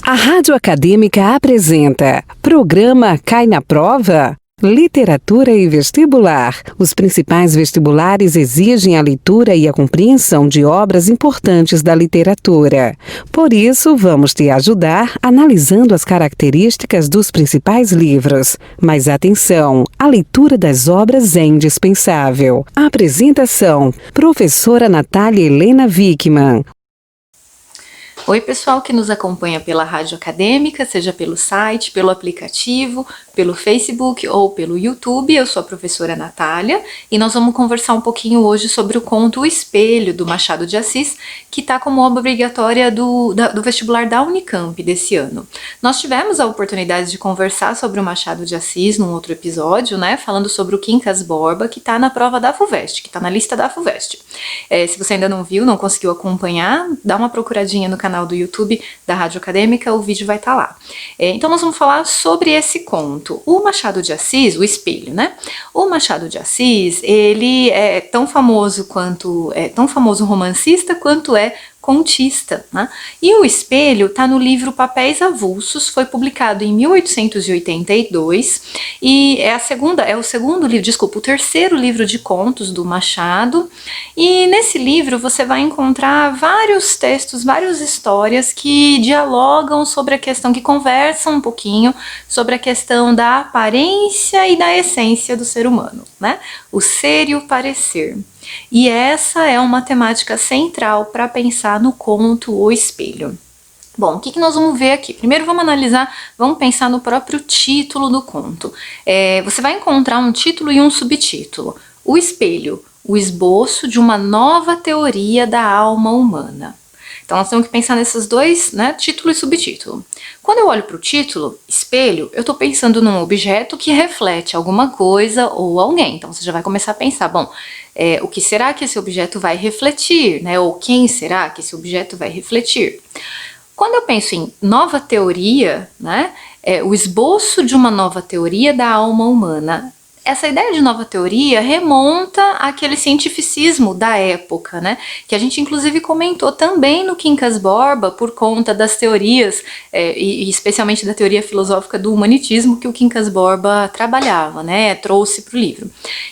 A Rádio Acadêmica apresenta Programa Cai na Prova? Literatura e Vestibular. Os principais vestibulares exigem a leitura e a compreensão de obras importantes da literatura. Por isso, vamos te ajudar analisando as características dos principais livros. Mas atenção, a leitura das obras é indispensável. Apresentação: Professora Natália Helena Wickmann. Oi, pessoal que nos acompanha pela Rádio Acadêmica, seja pelo site, pelo aplicativo, pelo Facebook ou pelo YouTube. Eu sou a professora Natália e nós vamos conversar um pouquinho hoje sobre o conto O Espelho, do Machado de Assis, que está como obra obrigatória do vestibular da Unicamp desse ano. Nós tivemos a oportunidade de conversar sobre o Machado de Assis num outro episódio, né, falando sobre o Quincas Borba, que está na prova da FUVEST, que está na lista da FUVEST. Se você ainda não viu, não conseguiu acompanhar, dá uma procuradinha no canal do YouTube da Rádio Acadêmica, o vídeo vai estar lá. Então nós vamos falar sobre esse conto. O Machado de Assis, o Espelho, né? O Machado de Assis, ele é tão famoso romancista quanto é contista, né? E O Espelho está no livro Papéis Avulsos, foi publicado em 1882 e o terceiro livro de contos do Machado. E nesse livro você vai encontrar vários textos, várias histórias que dialogam sobre a questão, que conversam um pouquinho sobre a questão da aparência e da essência do ser humano, né? O ser e o parecer. E essa é uma temática central para pensar no conto O Espelho. Bom, o que nós vamos ver aqui? Primeiro vamos pensar no próprio título do conto. Você vai encontrar um título e um subtítulo. O Espelho, o esboço de uma nova teoria da alma humana. Então nós temos que pensar nesses dois, né, título e subtítulo. Quando eu olho para o título, espelho, eu estou pensando num objeto que reflete alguma coisa ou alguém. Então você já vai começar a pensar, bom, o que será que esse objeto vai refletir, né? Ou quem será que esse objeto vai refletir? Quando eu penso em nova teoria, né, o esboço de uma nova teoria da alma humana, essa ideia de nova teoria remonta àquele cientificismo da época, né? Que a gente inclusive comentou também no Quincas Borba por conta das teorias, e especialmente da teoria filosófica do humanitismo que o Quincas Borba trabalhava, né? Trouxe para o livro.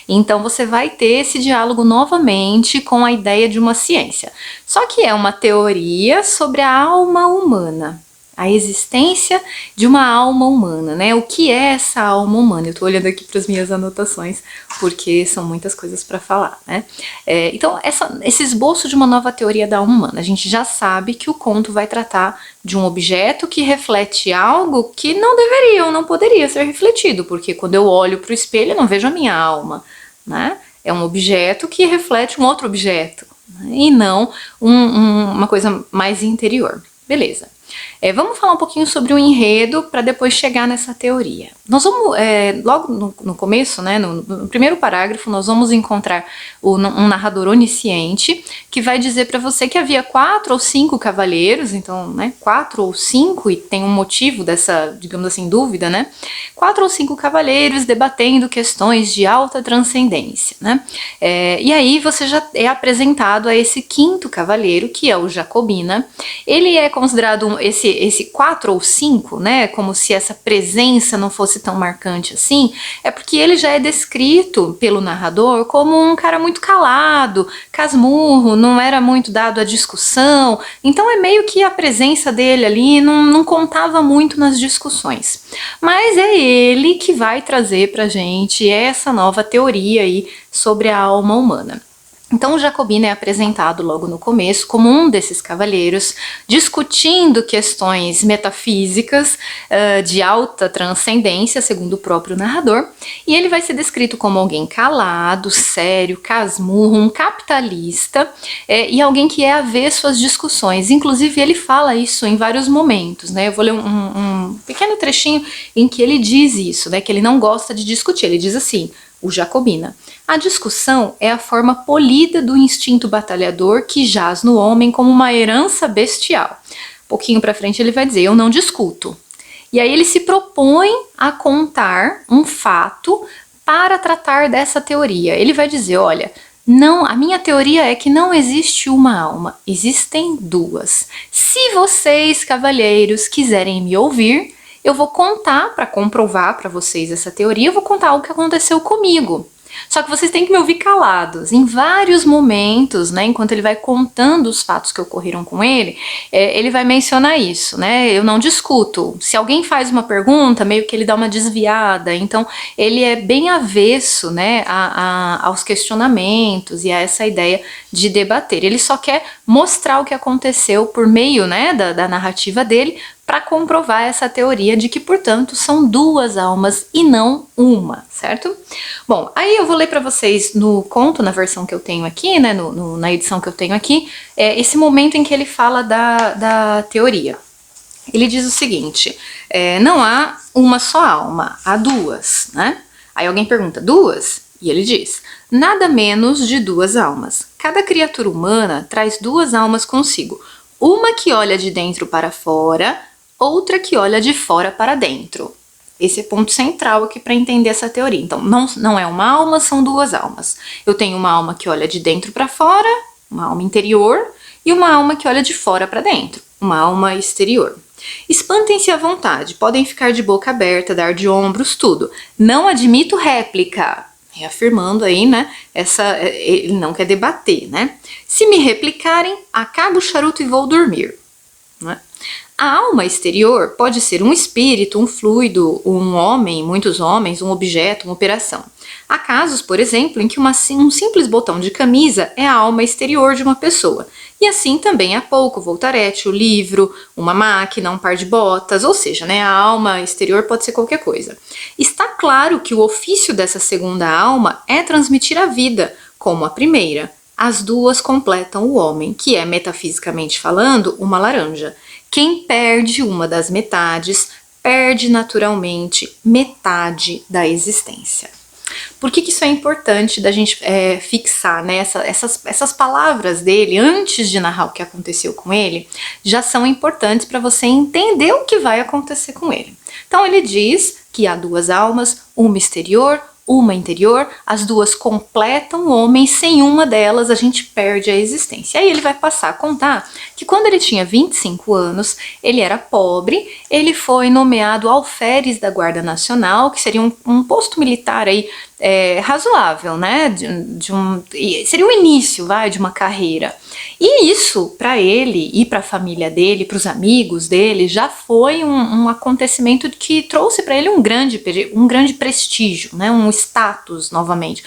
Então você vai ter esse diálogo novamente com a ideia de uma ciência. Só que é uma teoria sobre a alma humana. A existência de uma alma humana, né? O que é essa alma humana? Eu tô olhando aqui para as minhas anotações, porque são muitas coisas para falar, né? Então, esse esboço de uma nova teoria da alma humana, a gente já sabe que o conto vai tratar de um objeto que reflete algo que não deveria ou não poderia ser refletido, porque quando eu olho para o espelho eu não vejo a minha alma, né? É um objeto que reflete um outro objeto, né? E não uma coisa mais interior. Beleza. Vamos falar um pouquinho sobre o enredo para depois chegar nessa teoria. Nós vamos, logo no começo, né, no primeiro parágrafo, nós vamos encontrar um narrador onisciente que vai dizer para você que havia 4 ou 5 cavaleiros, então, né, 4 ou 5, e tem um motivo dessa, digamos assim, dúvida, né? 4 ou 5 cavaleiros debatendo questões de alta transcendência, né? E aí você já é apresentado a esse 5º cavaleiro, que é o Jacobina. Ele é considerado esse 4 ou 5, né, como se essa presença não fosse tão marcante assim, é porque ele já é descrito pelo narrador como um cara muito calado, casmurro, não era muito dado à discussão, então é meio que a presença dele ali não contava muito nas discussões. Mas é ele que vai trazer pra gente essa nova teoria aí sobre a alma humana. Então o Jacobina é apresentado logo no começo como um desses cavaleiros, discutindo questões metafísicas de alta transcendência, segundo o próprio narrador, e ele vai ser descrito como alguém calado, sério, casmurro, um capitalista, e alguém que é avesso às discussões. Inclusive ele fala isso em vários momentos, né? Eu vou ler um pequeno trechinho em que ele diz isso, né? Que ele não gosta de discutir. Ele diz assim: o Jacobina: a discussão é a forma polida do instinto batalhador que jaz no homem como uma herança bestial. Um pouquinho para frente ele vai dizer: eu não discuto. E aí ele se propõe a contar um fato para tratar dessa teoria. Ele vai dizer: olha, Não, a minha teoria é que não existe uma alma, existem duas. Se vocês, cavalheiros, quiserem me ouvir, eu vou contar, para comprovar para vocês essa teoria, eu vou contar o que aconteceu comigo. Só que vocês têm que me ouvir calados. Em vários momentos, né, enquanto ele vai contando os fatos que ocorreram com ele, ele vai mencionar isso, né? Eu não discuto. Se alguém faz uma pergunta, meio que ele dá uma desviada. Então, ele é bem avesso, né, aos questionamentos e a essa ideia de debater. Ele só quer mostrar o que aconteceu por meio, né, da narrativa dele, para comprovar essa teoria de que, portanto, são duas almas e não uma, certo? Bom, aí eu vou ler para vocês no conto, na versão que eu tenho aqui, né, na edição que eu tenho aqui, esse momento em que ele fala da teoria. Ele diz o seguinte, não há uma só alma, há duas, né? Aí alguém pergunta, duas? E ele diz, nada menos de duas almas. Cada criatura humana traz duas almas consigo, uma que olha de dentro para fora, outra que olha de fora para dentro. Esse é o ponto central aqui para entender essa teoria. Então, não é uma alma, são duas almas. Eu tenho uma alma que olha de dentro para fora, uma alma interior, e uma alma que olha de fora para dentro, uma alma exterior. Espantem-se à vontade, podem ficar de boca aberta, dar de ombros, tudo. Não admito réplica. Reafirmando aí, né, ele não quer debater, né? Se me replicarem, acabo o charuto e vou dormir, né? A alma exterior pode ser um espírito, um fluido, um homem, muitos homens, um objeto, uma operação. Há casos, por exemplo, em que um simples botão de camisa é a alma exterior de uma pessoa. E assim também há pouco, Voltarete, o livro, uma máquina, um par de botas, ou seja, né, a alma exterior pode ser qualquer coisa. Está claro que o ofício dessa segunda alma é transmitir a vida, como a primeira. As duas completam o homem, que é, metafisicamente falando, uma laranja. Quem perde uma das metades, perde naturalmente metade da existência. Por que isso é importante da gente fixar, né? Essas palavras dele, antes de narrar o que aconteceu com ele, já são importantes para você entender o que vai acontecer com ele. Então ele diz que há duas almas, uma exterior, uma interior, as duas completam o homem, sem uma delas a gente perde a existência. Aí ele vai passar a contar que quando ele tinha 25 anos, ele era pobre, ele foi nomeado alferes da Guarda Nacional, que seria um posto militar aí razoável, né? Seria o início, de uma carreira. E isso, para ele e para a família dele, para os amigos dele, já foi um acontecimento que trouxe para ele um grande prestígio, né? Um status novamente.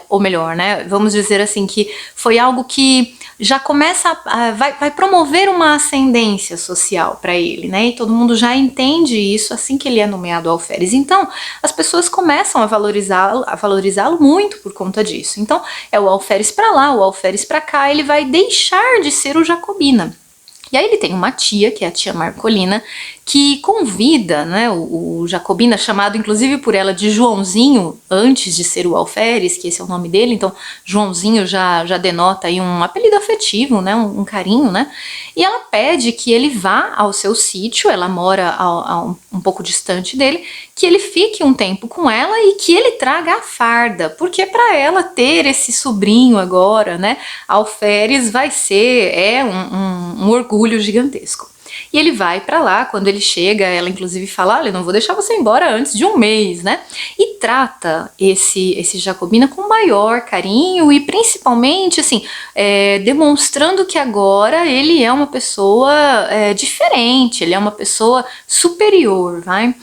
Ou melhor, né? Vamos dizer assim, que foi algo que já começa vai promover uma ascendência social para ele, né? E todo mundo já entende isso assim que ele é nomeado alferes. Então, as pessoas começam a valorizá-lo muito por conta disso. Então, é o alferes para lá, o alferes para cá, ele vai deixar de ser o Jacobina. E aí ele tem uma tia, que é a tia Marcolina, que convida, né, o Jacobina, chamado inclusive por ela de Joãozinho, antes de ser o alferes, que esse é o nome dele, então Joãozinho já denota aí um apelido afetivo, né, um carinho, né, e ela pede que ele vá ao seu sítio, ela mora um pouco distante dele, que ele fique um tempo com ela e que ele traga a farda, porque para ela ter esse sobrinho agora, né, alferes, vai ser um orgulho gigantesco. E ele vai pra lá, quando ele chega, ela inclusive fala, olha, não vou deixar você embora antes de um mês, né? E trata esse Jacobina com maior carinho e principalmente, assim, demonstrando que agora ele é uma pessoa diferente, ele é uma pessoa superior, vai?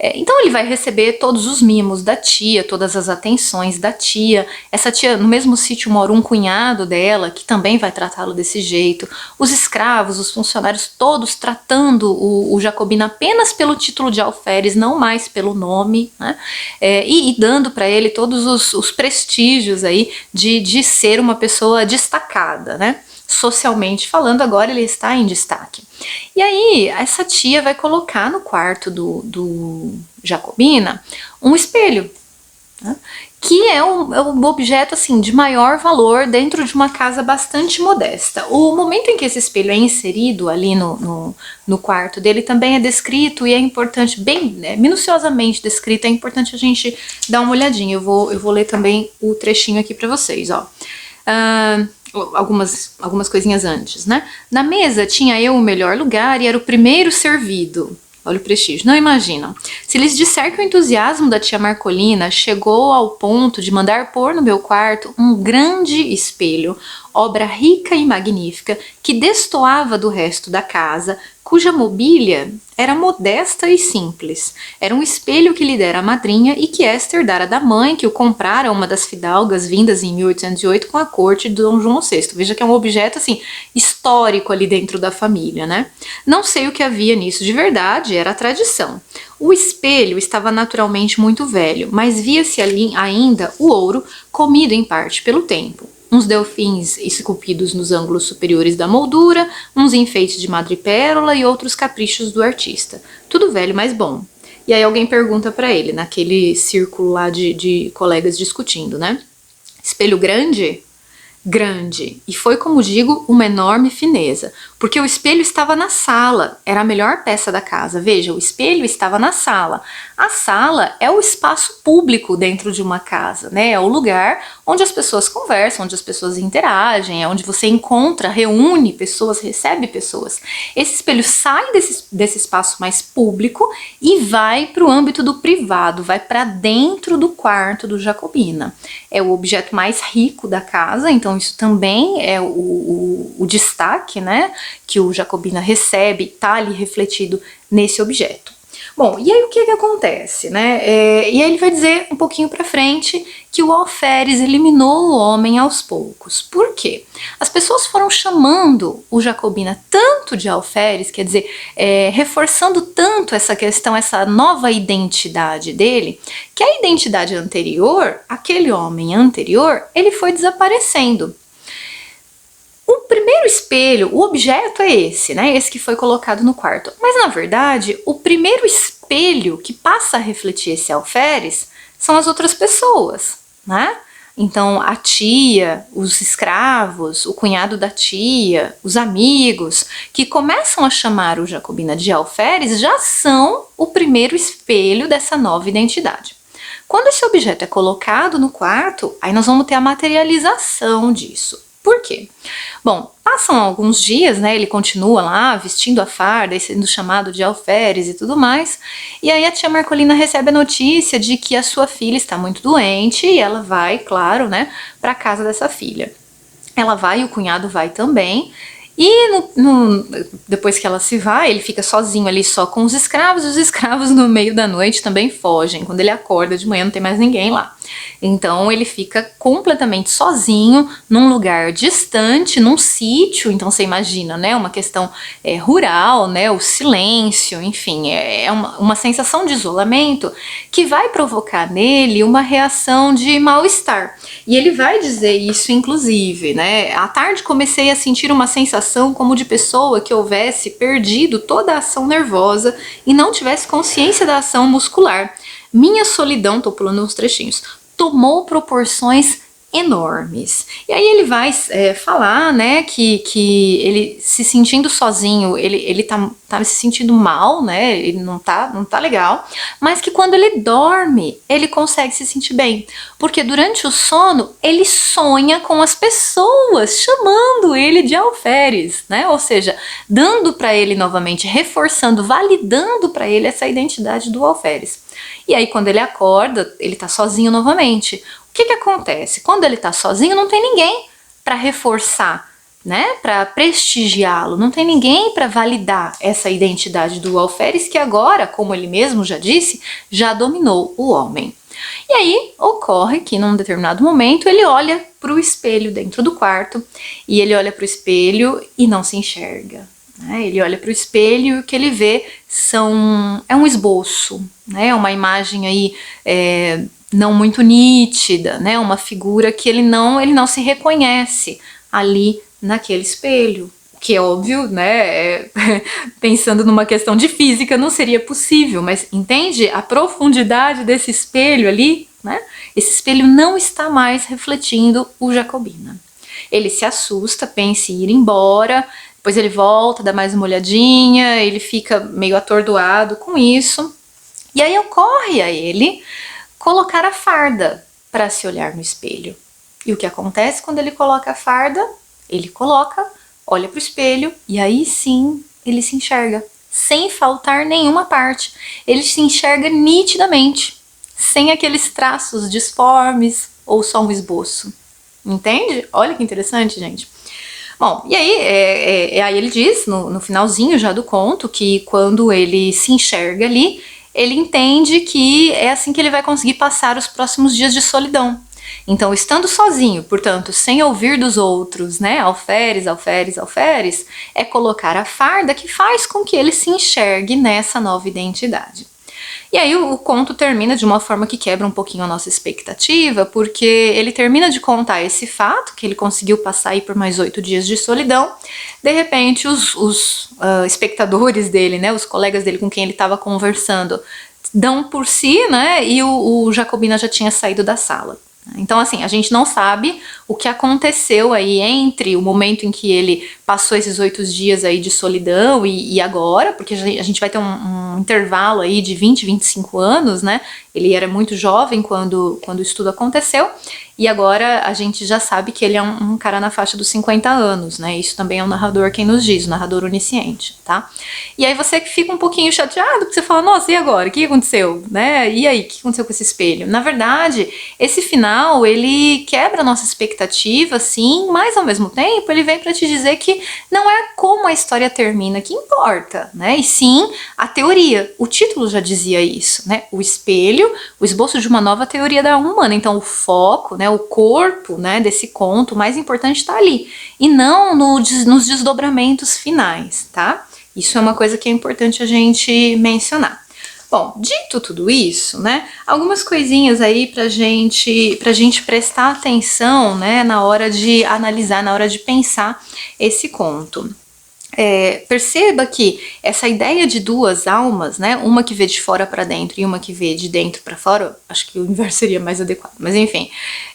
Então ele vai receber todos os mimos da tia, todas as atenções da tia. Essa tia, no mesmo sítio mora um cunhado dela, que também vai tratá-lo desse jeito. Os escravos, os funcionários, todos tratando o Jacobina apenas pelo título de alferes, não mais pelo nome, né? E dando para ele todos os prestígios aí de ser uma pessoa destacada, né? Socialmente falando, agora ele está em destaque. E aí, essa tia vai colocar no quarto do Jacobina um espelho, né? Que é um objeto assim de maior valor dentro de uma casa bastante modesta. O momento em que esse espelho é inserido ali no quarto dele também é descrito e é importante, bem minuciosamente descrito, é importante a gente dar uma olhadinha. Eu vou ler também o trechinho aqui para vocês, ó. algumas coisinhas antes, né? Na mesa tinha eu o melhor lugar e era o primeiro servido. Olha o prestígio. Não imaginam. Se lhes disser que o entusiasmo da tia Marcolina chegou ao ponto de mandar pôr no meu quarto um grande espelho, obra rica e magnífica, que destoava do resto da casa, cuja mobília era modesta e simples. Era um espelho que lhe dera a madrinha e que Esther dara da mãe, que o comprara uma das fidalgas vindas em 1808 com a corte de Dom João VI. Veja que é um objeto assim histórico ali dentro da família, né? Não sei o que havia nisso de verdade, era a tradição. O espelho estava naturalmente muito velho, mas via-se ali ainda o ouro, comido em parte pelo tempo. Uns delfins esculpidos nos ângulos superiores da moldura, uns enfeites de madrepérola e outros caprichos do artista. Tudo velho, mas bom. E aí alguém pergunta para ele, naquele círculo lá de colegas discutindo, né? Espelho grande? Grande. E foi, como digo, uma enorme fineza, porque o espelho estava na sala, era a melhor peça da casa. Veja, o espelho estava na sala. A sala é o espaço público dentro de uma casa, né? É o lugar onde as pessoas conversam, onde as pessoas interagem, é onde você encontra, reúne pessoas, recebe pessoas. Esse espelho sai desse espaço mais público e vai para o âmbito do privado, vai para dentro do quarto do Jacobina. É o objeto mais rico da casa, então isso também é o destaque, né, que o Jacobina recebe, está ali refletido nesse objeto. Bom, e aí o que acontece, né? E aí ele vai dizer um pouquinho para frente que o alferes eliminou o homem aos poucos. Por quê? As pessoas foram chamando o Jacobina tanto de alferes, quer dizer, reforçando tanto essa questão, essa nova identidade dele, que a identidade anterior, aquele homem anterior, ele foi desaparecendo. O primeiro espelho, o objeto é esse, né? Esse que foi colocado no quarto. Mas, na verdade, o primeiro espelho que passa a refletir esse alferes são as outras pessoas, né? Então, a tia, os escravos, o cunhado da tia, os amigos, que começam a chamar o Jacobina de alferes, já são o primeiro espelho dessa nova identidade. Quando esse objeto é colocado no quarto, aí nós vamos ter a materialização disso. Por quê? Bom, passam alguns dias, né, ele continua lá vestindo a farda e sendo chamado de alferes e tudo mais, e aí a tia Marcolina recebe a notícia de que a sua filha está muito doente e ela vai, claro, né, para a casa dessa filha. Ela vai, o cunhado vai também, e depois que ela se vai, ele fica sozinho ali só com os escravos no meio da noite também fogem. Quando ele acorda de manhã não tem mais ninguém lá. Então ele fica completamente sozinho, num lugar distante, num sítio. Então você imagina, né, uma questão rural, né, o silêncio, enfim, é uma sensação de isolamento que vai provocar nele uma reação de mal-estar. E ele vai dizer isso, inclusive, né, à tarde comecei a sentir uma sensação como de pessoa que houvesse perdido toda a ação nervosa e não tivesse consciência da ação muscular. Minha solidão, tô pulando uns trechinhos, tomou proporções enormes. E aí ele vai falar, né, que ele se sentindo sozinho, ele tá se sentindo mal, né, ele não tá legal, mas que quando ele dorme, ele consegue se sentir bem, porque durante o sono, ele sonha com as pessoas, chamando ele de alferes, né, ou seja, dando para ele novamente, reforçando, validando para ele essa identidade do alferes. E aí quando ele acorda, ele tá sozinho novamente. O que acontece? Quando ele está sozinho, não tem ninguém para reforçar, né? Para prestigiá-lo, não tem ninguém para validar essa identidade do alferes que agora, como ele mesmo já disse, já dominou o homem. E aí ocorre que num determinado momento ele olha para o espelho dentro do quarto e ele olha para o espelho e não se enxerga. Ele olha para o espelho e o que ele vê é um esboço, né? Uma imagem aí não muito nítida, né? Uma figura que ele não se reconhece ali naquele espelho. Que é óbvio, né? Pensando numa questão de física, não seria possível, mas entende a profundidade desse espelho ali, né? Esse espelho não está mais refletindo o Jacobina. Ele se assusta, pensa em ir embora, depois ele volta, dá mais uma olhadinha, ele fica meio atordoado com isso. E aí ocorre a ele colocar a farda para se olhar no espelho. E o que acontece quando ele coloca a farda? Ele coloca, olha pro espelho e aí sim ele se enxerga, sem faltar nenhuma parte. Ele se enxerga nitidamente, sem aqueles traços disformes ou só um esboço. Entende? Olha que interessante, gente. Bom, e aí, aí ele diz, no finalzinho já do conto, que quando ele se enxerga ali, ele entende que é assim que ele vai conseguir passar os próximos dias de solidão. Então, estando sozinho, portanto, sem ouvir dos outros, né, alferes, alferes, alferes, é colocar a farda que faz com que ele se enxergue nessa nova identidade. E aí o conto termina de uma forma que quebra um pouquinho a nossa expectativa, porque ele termina de contar esse fato, que ele conseguiu passar aí por mais 8 dias de solidão. De repente, os espectadores dele, né, os colegas dele com quem ele estava conversando, dão por si, né, e o Jacobina já tinha saído da sala. Então, assim, a gente não sabe o que aconteceu aí entre o momento em que ele passou esses 8 dias aí de solidão e agora, porque a gente vai ter um intervalo aí de 20, 25 anos, né? Ele era muito jovem quando o estudo aconteceu, e agora a gente já sabe que ele é um cara na faixa dos 50 anos, né? Isso também é o narrador quem nos diz, o narrador onisciente, tá? E aí você fica um pouquinho chateado, porque você fala, nossa, e agora? O que aconteceu? Né? E aí, o que aconteceu com esse espelho? Na verdade, esse final, ele quebra a nossa expectativa, sim, mas ao mesmo tempo ele vem para te dizer que não é como a história termina que importa, né? E sim a teoria. O título já dizia isso, né? O espelho, o esboço de uma nova teoria da alma humana. Então o foco, né, o corpo, né, desse conto, o mais importante está ali, e não nos desdobramentos finais, tá? Isso é uma coisa que é importante a gente mencionar. Bom, dito tudo isso, né, algumas coisinhas aí pra gente prestar atenção, né, na hora de analisar, na hora de pensar esse conto. Perceba que essa ideia de duas almas, né, uma que vê de fora para dentro e uma que vê de dentro para fora, acho que o inverso seria mais adequado, mas enfim,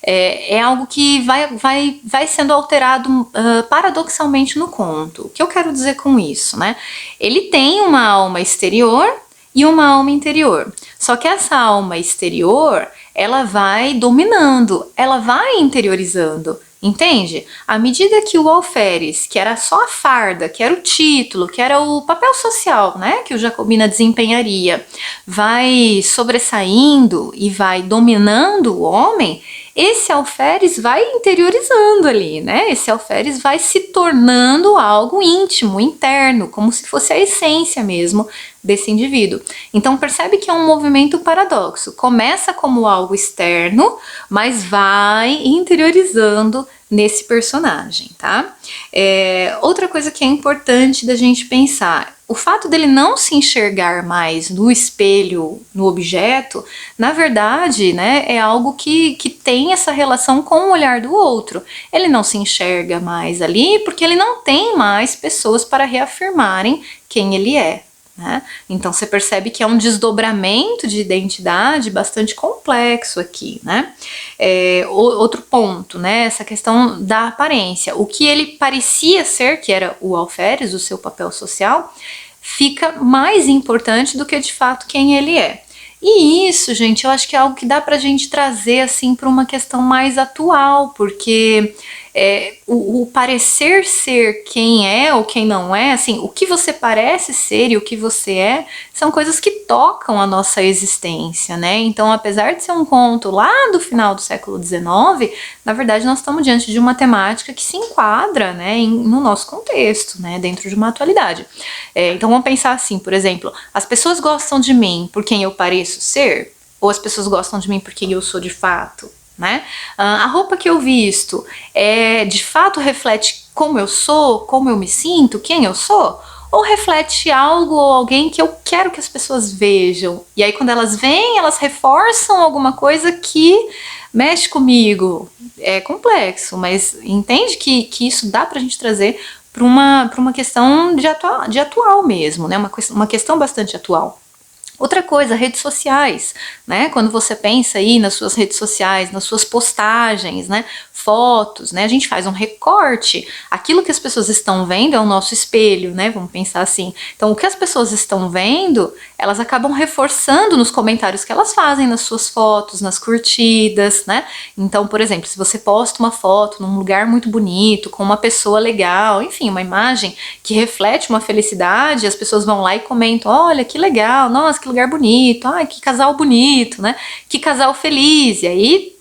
é algo que vai sendo alterado paradoxalmente no conto. O que eu quero dizer com isso, né? Ele tem uma alma exterior e uma alma interior, só que essa alma exterior, ela vai dominando, ela vai interiorizando. Entende? À medida que o alferes, que era só a farda, que era o título, que era o papel social, né, que o Jacobina desempenharia, vai sobressaindo e vai dominando o homem, esse alferes vai interiorizando ali, né? Esse alferes vai se tornando algo íntimo, interno, como se fosse a essência mesmo desse indivíduo. Então percebe que é um movimento paradoxo. Começa como algo externo, mas vai interiorizando nesse personagem, tá? Outra coisa que é importante da gente pensar, o fato dele não se enxergar mais no espelho, no objeto, na verdade, né, é algo que tem essa relação com o olhar do outro. Ele não se enxerga mais ali porque ele não tem mais pessoas para reafirmarem quem ele é. Né? Então você percebe que é um desdobramento de identidade bastante complexo aqui, né? Outro ponto, né? Essa questão da aparência. O que ele parecia ser, que era o alferes, o seu papel social, fica mais importante do que de fato quem ele é. E isso, gente, eu acho que é algo que dá pra gente trazer assim para uma questão mais atual, porque o parecer ser quem é ou quem não é, assim, o que você parece ser e o que você é, são coisas que tocam a nossa existência, né? Então, apesar de ser um conto lá do final do século XIX, na verdade nós estamos diante de uma temática que se enquadra, né, no nosso contexto, né, dentro de uma atualidade. Então vamos pensar assim, por exemplo, as pessoas gostam de mim por quem eu pareço ser? Ou as pessoas gostam de mim por quem eu sou de fato? Né? A roupa que eu visto de fato reflete como eu sou, como eu me sinto, quem eu sou? Ou reflete algo ou alguém que eu quero que as pessoas vejam? E aí quando elas veem, elas reforçam alguma coisa que mexe comigo. É complexo, mas entende que isso dá pra gente trazer para uma questão de atual mesmo, né? Uma questão bastante atual. Outra coisa, redes sociais, né? Quando você pensa aí nas suas redes sociais, nas suas postagens, né? Fotos, né? A gente faz um recorte. Aquilo que as pessoas estão vendo é o nosso espelho, né? Vamos pensar assim. Então, o que as pessoas estão vendo, elas acabam reforçando nos comentários que elas fazem nas suas fotos, nas curtidas, né? Então, por exemplo, se você posta uma foto num lugar muito bonito, com uma pessoa legal, enfim, uma imagem que reflete uma felicidade, as pessoas vão lá e comentam: olha, que legal, nossa, que lugar bonito, ai, que casal bonito, né? Que casal feliz. E aí,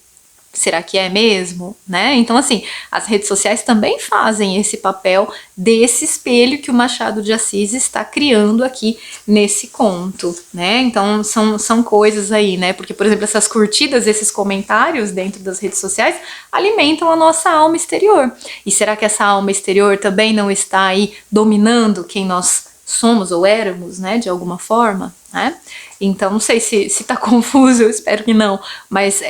será que é mesmo, né? Então, assim, as redes sociais também fazem esse papel desse espelho que o Machado de Assis está criando aqui nesse conto, né? Então, são coisas aí, né? Porque, por exemplo, essas curtidas, esses comentários dentro das redes sociais alimentam a nossa alma exterior. E será que essa alma exterior também não está aí dominando quem nós somos ou éramos, né? De alguma forma, né? Então, não sei se tá confuso, eu espero que não, mas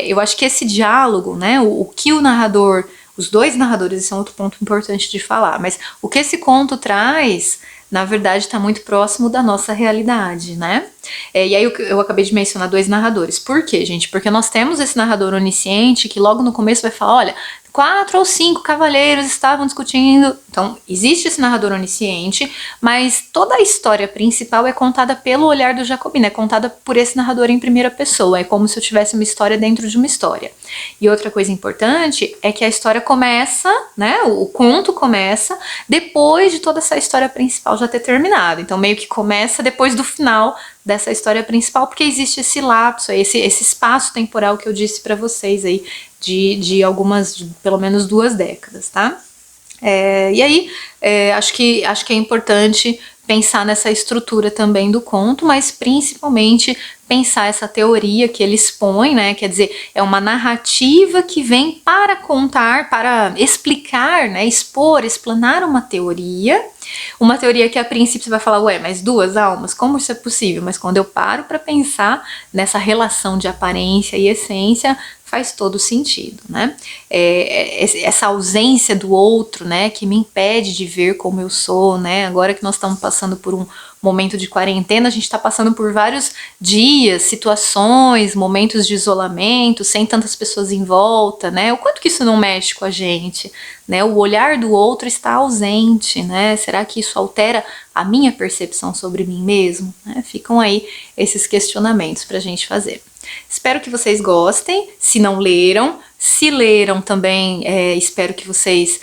eu acho que esse diálogo, né, o que o narrador, os dois narradores, esse é um outro ponto importante de falar, mas o que esse conto traz, na verdade, está muito próximo da nossa realidade, né? E aí eu acabei de mencionar dois narradores. Por quê, gente? Porque nós temos esse narrador onisciente que logo no começo vai falar: olha, 4 ou 5 cavaleiros estavam discutindo. Então, existe esse narrador onisciente, mas toda a história principal é contada pelo olhar do Jacobino, é contada por esse narrador em primeira pessoa, é como se eu tivesse uma história dentro de uma história. E outra coisa importante é que a história começa, né, o conto começa depois de toda essa história principal já ter terminado. Então, meio que começa depois do final dessa história principal, porque existe esse lapso, esse espaço temporal que eu disse para vocês aí, de algumas, de pelo menos 2 décadas, tá? E aí, acho que é importante pensar nessa estrutura também do conto, mas principalmente pensar essa teoria que ele expõe, né? Quer dizer, é uma narrativa que vem para contar, para explicar, né? Expor, explanar uma teoria que a princípio você vai falar: ué, mas 2 almas, como isso é possível? Mas quando eu paro para pensar nessa relação de aparência e essência, faz todo sentido, né? Essa ausência do outro, né, que me impede de ver como eu sou, né? Agora que nós estamos passando por um momento de quarentena, a gente está passando por vários dias, situações, momentos de isolamento, sem tantas pessoas em volta, né? O quanto que isso não mexe com a gente, né? O olhar do outro está ausente, né? Será que isso altera a minha percepção sobre mim mesmo? Né? Ficam aí esses questionamentos para a gente fazer. Espero que vocês gostem. Se não leram, se leram também, espero que vocês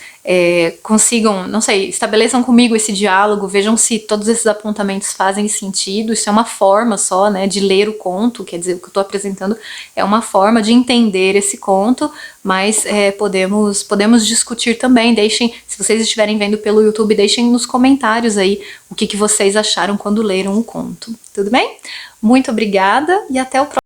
consigam, não sei, estabeleçam comigo esse diálogo, vejam se todos esses apontamentos fazem sentido. Isso é uma forma só, né, de ler o conto, quer dizer, o que eu estou apresentando é uma forma de entender esse conto, mas podemos discutir também. Deixem, se vocês estiverem vendo pelo YouTube, deixem nos comentários aí o que vocês acharam quando leram o conto, tudo bem? Muito obrigada e até o próximo.